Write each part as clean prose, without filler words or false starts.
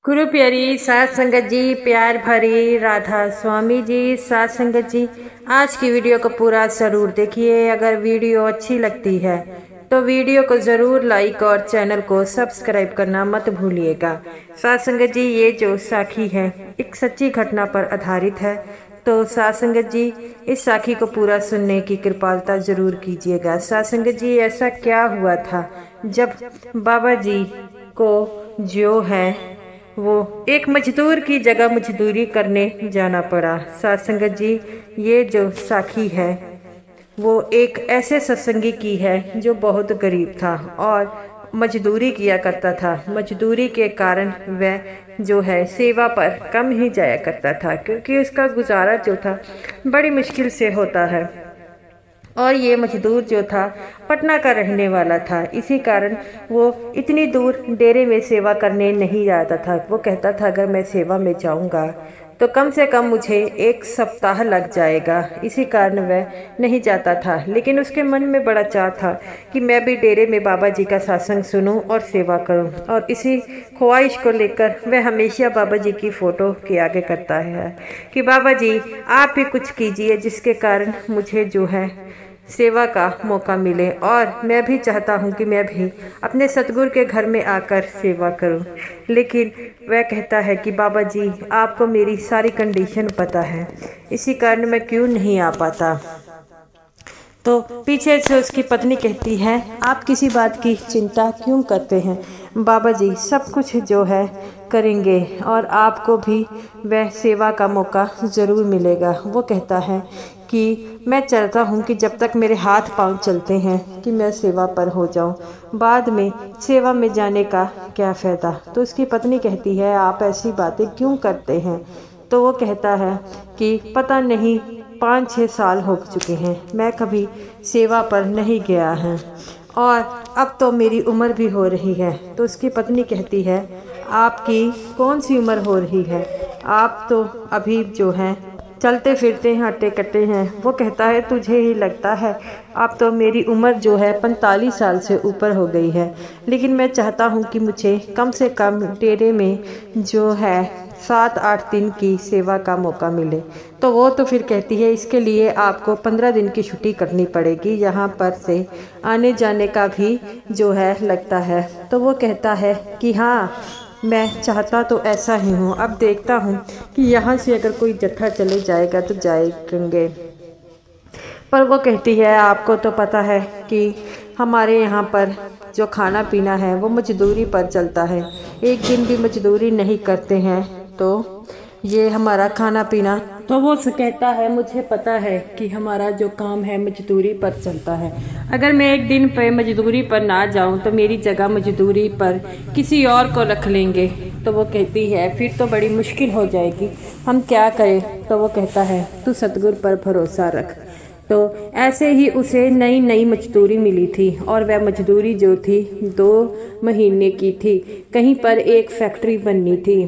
गुरु प्यारी सात संगत जी, प्यार भरी राधा स्वामी जी, सात संगत जी, आज की वीडियो को पूरा ज़रूर देखिए। अगर वीडियो अच्छी लगती है तो वीडियो को ज़रूर लाइक और चैनल को सब्सक्राइब करना मत भूलिएगा। सात संगत जी, ये जो साखी है एक सच्ची घटना पर आधारित है, तो सात संगत जी इस साखी को पूरा सुनने की कृपालता ज़रूर कीजिएगा। सात संगत जी, ऐसा क्या हुआ था जब बाबा जी को जो है वो एक मजदूर की जगह मजदूरी करने जाना पड़ा। सात संगत जी, ये जो साखी है वो एक ऐसे सत्संगी की है जो बहुत गरीब था और मजदूरी किया करता था। मजदूरी के कारण वह जो है सेवा पर कम ही जाया करता था, क्योंकि उसका गुजारा जो था बड़ी मुश्किल से होता है। और ये मजदूर जो था पटना का रहने वाला था, इसी कारण वो इतनी दूर डेरे में सेवा करने नहीं जाता था। वो कहता था अगर मैं सेवा में जाऊंगा तो कम से कम मुझे एक सप्ताह लग जाएगा, इसी कारण वह नहीं जाता था। लेकिन उसके मन में बड़ा चाह था कि मैं भी डेरे में बाबा जी का सत्संग सुनूं और सेवा करूं, और इसी ख्वाहिश को लेकर वह हमेशा बाबा जी की फ़ोटो के आगे करता है कि बाबा जी आप भी कुछ कीजिए जिसके कारण मुझे जो है सेवा का मौका मिले, और मैं भी चाहता हूं कि मैं भी अपने सतगुरु के घर में आकर सेवा करूं। लेकिन वह कहता है कि बाबा जी आपको मेरी सारी कंडीशन पता है, इसी कारण मैं क्यों नहीं आ पाता। तो पीछे से उसकी पत्नी कहती है आप किसी बात की चिंता क्यों करते हैं, बाबा जी सब कुछ जो है करेंगे और आपको भी वह सेवा का मौका ज़रूर मिलेगा। वो कहता है कि मैं चाहता हूँ कि जब तक मेरे हाथ पांव चलते हैं कि मैं सेवा पर हो जाऊँ, बाद में सेवा में जाने का क्या फ़ायदा। तो उसकी पत्नी कहती है आप ऐसी बातें क्यों करते हैं। तो वो कहता है कि पता नहीं 5-6 साल हो चुके हैं मैं कभी सेवा पर नहीं गया है, और अब तो मेरी उम्र भी हो रही है। तो उसकी पत्नी कहती है आपकी कौन सी उम्र हो रही है, आप तो अभी जो है चलते फिरते हैं, हट्टे कट्टे हैं। वो कहता है तुझे ही लगता है, अब तो मेरी उम्र जो है 45 साल से ऊपर हो गई है, लेकिन मैं चाहता हूँ कि मुझे कम से कम डेरे में जो है 7-8 दिन की सेवा का मौका मिले। तो वो तो फिर कहती है इसके लिए आपको 15 दिन की छुट्टी करनी पड़ेगी, यहाँ पर से आने जाने का भी जो है लगता है। तो वो कहता है कि हाँ मैं चाहता तो ऐसा ही हूँ, अब देखता हूँ कि यहाँ से अगर कोई जत्था चले जाएगा तो जाएंगे। पर वो कहती है आपको तो पता है कि हमारे यहाँ पर जो खाना पीना है वो मजदूरी पर चलता है, एक दिन भी मजदूरी नहीं करते हैं तो ये हमारा खाना पीना। तो वो कहता है मुझे पता है कि हमारा जो काम है मजदूरी पर चलता है, अगर मैं एक दिन पे मजदूरी पर ना जाऊं तो मेरी जगह मजदूरी पर किसी और को रख लेंगे। तो वो कहती है फिर तो बड़ी मुश्किल हो जाएगी, हम क्या करें। तो वो कहता है तू सतगुरु पर भरोसा रख। तो ऐसे ही उसे नई नई मजदूरी मिली थी, और वह मजदूरी जो थी 2 महीने की थी, कहीं पर एक फैक्ट्री बननी थी।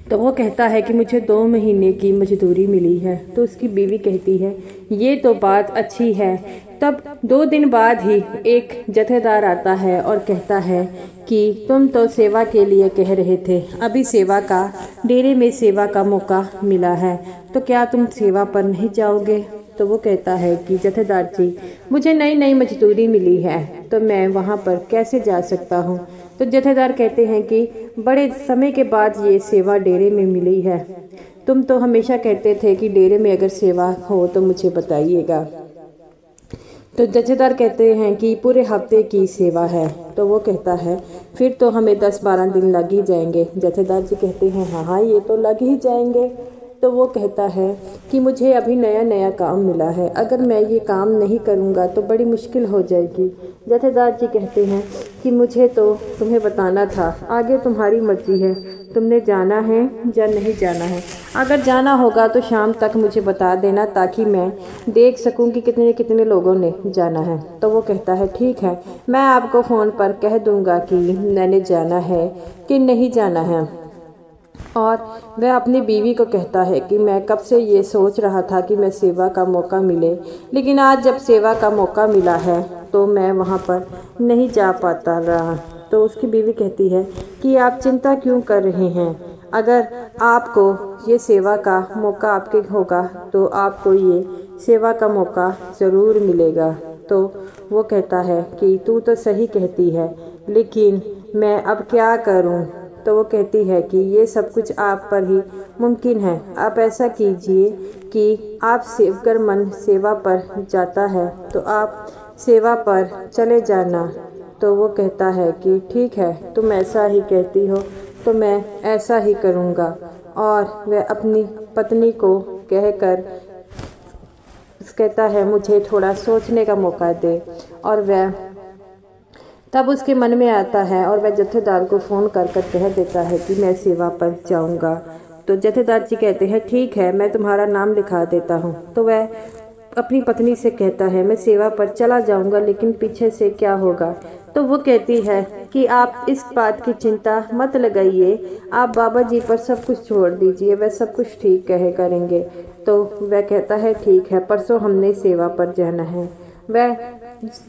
तो वो कहता है कि मुझे 2 महीने की मजदूरी मिली है। तो उसकी बीवी कहती है ये तो बात अच्छी है। तब 2 दिन बाद ही एक जथेदार आता है और कहता है कि तुम तो सेवा के लिए कह रहे थे, अभी सेवा का डेरे में सेवा का मौका मिला है, तो क्या तुम सेवा पर नहीं जाओगे। तो वो कहता है कि जथेदार जी मुझे नई नई मजदूरी मिली है, तो मैं वहाँ पर कैसे जा सकता हूँ। तो जथेदार कहते हैं कि बड़े समय के बाद ये सेवा डेरे में मिली है, तुम तो हमेशा कहते थे कि डेरे में अगर सेवा हो तो मुझे बताइएगा। तो जथेदार कहते हैं कि पूरे हफ्ते की सेवा है। तो वो कहता है फिर तो हमें 10-12 दिन लग ही जाएंगे। जथेदार जी कहते हैं हाँ ये तो लग ही जाएंगे। तो वो कहता है कि मुझे अभी नया नया काम मिला है, अगर मैं ये काम नहीं करूँगा तो बड़ी मुश्किल हो जाएगी। जथेदार जी कहते हैं कि मुझे तो तुम्हें बताना था, आगे तुम्हारी मर्जी है, तुमने जाना है या नहीं जाना है। अगर जाना होगा तो शाम तक मुझे बता देना ताकि मैं देख सकूं कि कितने कितने लोगों ने जाना है। तो वो कहता है ठीक है, मैं आपको फ़ोन पर कह दूंगा कि मैंने जाना है कि नहीं जाना है। और वह अपनी बीवी को कहता है कि मैं कब से ये सोच रहा था कि मैं सेवा का मौका मिले, लेकिन आज जब सेवा का मौका मिला है तो मैं वहाँ पर नहीं जा पाता रहा। तो उसकी बीवी कहती है कि आप चिंता क्यों कर रहे हैं, अगर आपको ये सेवा का मौका आपके होगा तो आपको ये सेवा का मौका ज़रूर मिलेगा। तो वो कहता है कि तू तो सही कहती है, लेकिन मैं अब क्या करूं? तो वो कहती है कि ये सब कुछ आप पर ही मुमकिन है। आप ऐसा कीजिए कि आप अगर मन सेवा पर जाता है तो आप सेवा पर चले जाना। तो वो कहता है कि ठीक है, तुम ऐसा ही कहती हो तो मैं ऐसा ही करूँगा। और वह अपनी पत्नी को कहकर कहता है मुझे थोड़ा सोचने का मौका दे। और वह तब उसके मन में आता है और वह जत्थेदार को फ़ोन कर कह देता है कि मैं सेवा पर जाऊंगा। तो जत्थेदार जी कहते हैं ठीक है, मैं तुम्हारा नाम लिखा देता हूँ। तो वह अपनी पत्नी से कहता है मैं सेवा पर चला जाऊंगा, लेकिन पीछे से क्या होगा? तो वो कहती है कि आप इस बात की चिंता मत लगाइए, आप बाबा जी पर सब कुछ छोड़ दीजिए, वह सब कुछ ठीक करेंगे। तो वह कहता है ठीक है, परसों हमने सेवा पर जाना है। वह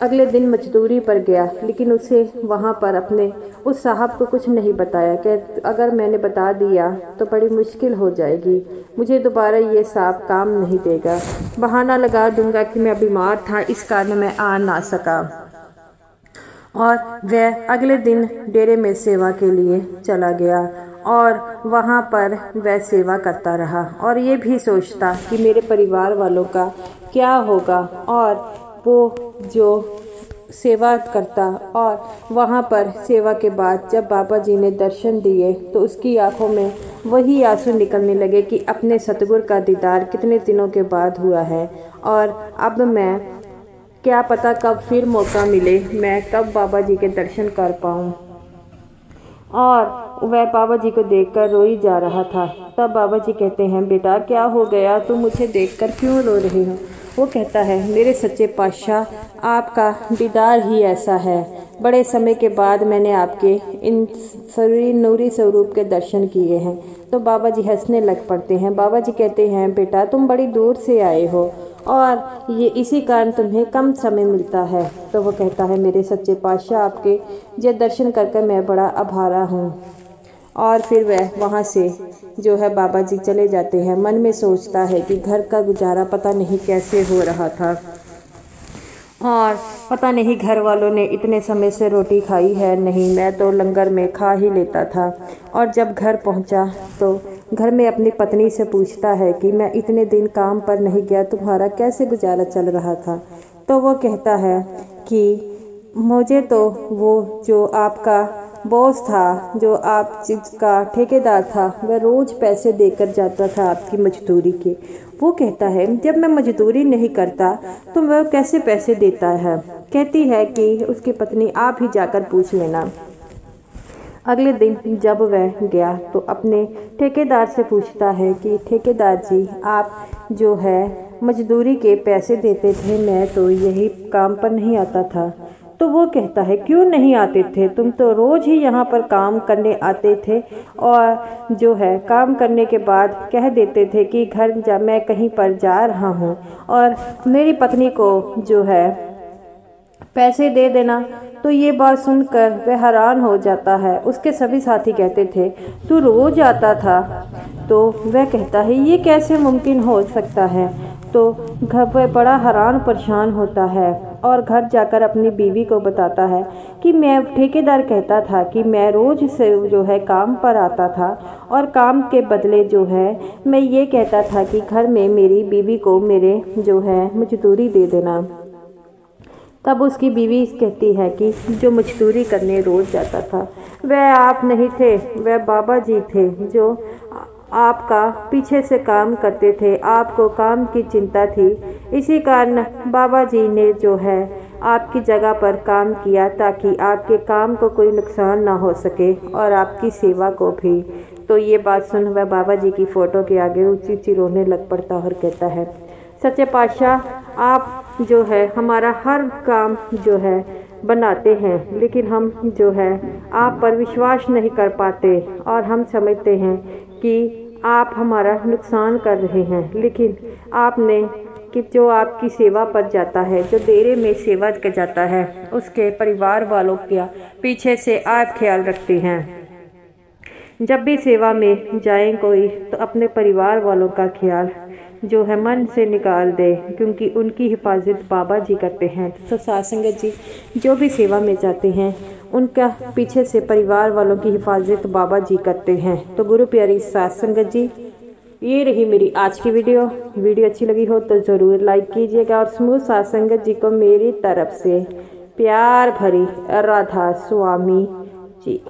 अगले दिन मजदूरी पर गया, लेकिन उसे वहाँ पर अपने उस साहब को कुछ नहीं बताया कि अगर मैंने बता दिया तो बड़ी मुश्किल हो जाएगी, मुझे दोबारा ये साहब काम नहीं देगा, बहाना लगा दूंगा कि मैं बीमार था इस कारण मैं आ ना सका। और वह अगले दिन डेरे में सेवा के लिए चला गया और वहाँ पर वह सेवा करता रहा और ये भी सोचता कि मेरे परिवार वालों का क्या होगा। और वो जो सेवा करता और वहाँ पर सेवा के बाद जब बाबा जी ने दर्शन दिए तो उसकी आंखों में वही आंसू निकलने लगे कि अपने सतगुरु का दीदार कितने दिनों के बाद हुआ है और अब मैं क्या पता कब फिर मौका मिले, मैं कब बाबा जी के दर्शन कर पाऊँ। और वह बाबा जी को देखकर रोई जा रहा था। तब बाबा जी कहते हैं बेटा क्या हो गया, तुम मुझे देखकर क्यों रो रहे हो? वो कहता है मेरे सच्चे पातशाह, आपका दीदार ही ऐसा है, बड़े समय के बाद मैंने आपके इन नूरी स्वरूप के दर्शन किए हैं। तो बाबा जी हंसने लग पड़ते हैं। बाबा जी कहते हैं बेटा तुम बड़ी दूर से आए हो और ये इसी कारण तुम्हें कम समय मिलता है। तो वो कहता है मेरे सच्चे पातशाह, आपके ये दर्शन करके मैं बड़ा आभारा हूँ। और फिर वह वहाँ से जो है बाबा जी चले जाते हैं। मन में सोचता है कि घर का गुजारा पता नहीं कैसे हो रहा था और पता नहीं घर वालों ने इतने समय से रोटी खाई है नहीं, मैं तो लंगर में खा ही लेता था। और जब घर पहुंचा तो घर में अपनी पत्नी से पूछता है कि मैं इतने दिन काम पर नहीं गया, तुम्हारा कैसे गुजारा चल रहा था? तो वो कहता है कि मुझे तो वो जो आपका बॉस था, जो आप जिसका ठेकेदार था, वह रोज़ पैसे देकर जाता था आपकी मजदूरी के। वो कहता है जब मैं मजदूरी नहीं करता तो वह कैसे पैसे देता है? कहती है कि उसकी पत्नी आप ही जाकर पूछ लेना। अगले दिन जब वह गया तो अपने ठेकेदार से पूछता है कि ठेकेदार जी आप जो है मजदूरी के पैसे देते थे, मैं तो यही काम पर नहीं आता था। तो वो कहता है क्यों नहीं आते थे, तुम तो रोज़ ही यहाँ पर काम करने आते थे और जो है काम करने के बाद कह देते थे कि घर मैं कहीं पर जा रहा हूँ और मेरी पत्नी को जो है पैसे दे देना। तो ये बात सुनकर वह हैरान हो जाता है। उसके सभी साथी कहते थे तू रोज़ आता था। तो वह कहता है ये कैसे मुमकिन हो सकता है? तो घर वह बड़ा हैरान परेशान होता है और घर जाकर अपनी बीवी को बताता है कि मैं ठेकेदार कहता था कि मैं रोज़ से जो है काम पर आता था और काम के बदले जो है मैं ये कहता था कि घर में मेरी बीवी को मेरे जो है मजदूरी दे देना। तब उसकी बीवी कहती है कि जो मजदूरी करने रोज़ जाता था वह आप नहीं थे, वह बाबा जी थे जो आपका पीछे से काम करते थे, आपको काम की चिंता थी, इसी कारण बाबा जी ने जो है आपकी जगह पर काम किया ताकि आपके काम को कोई नुकसान ना हो सके और आपकी सेवा को भी। तो ये बात सुन वह बाबा जी की फ़ोटो के आगे ऊंची ऊंची रोने लग पड़ता और कहता है सच्चे पातशाह आप जो है हमारा हर काम जो है बनाते हैं, लेकिन हम जो है आप पर विश्वास नहीं कर पाते और हम समझते हैं कि आप हमारा नुकसान कर रहे हैं, लेकिन आपने कि जो आपकी सेवा पर जाता है, जो डेरे में सेवा कर जाता है, उसके परिवार वालों का पीछे से आप ख्याल रखते हैं। जब भी सेवा में जाए कोई तो अपने परिवार वालों का ख्याल जो है मन से निकाल दे, क्योंकि उनकी हिफाजत बाबा जी करते हैं। तो साथ संगत जी जो भी सेवा में जाते हैं उनका पीछे से परिवार वालों की हिफाजत बाबा जी करते हैं। तो गुरु प्यारी साथ संगत जी, ये रही मेरी आज की वीडियो अच्छी लगी हो तो ज़रूर लाइक कीजिएगा, और समूह साथ संगत जी को मेरी तरफ से प्यार भरी राधा स्वामी जी।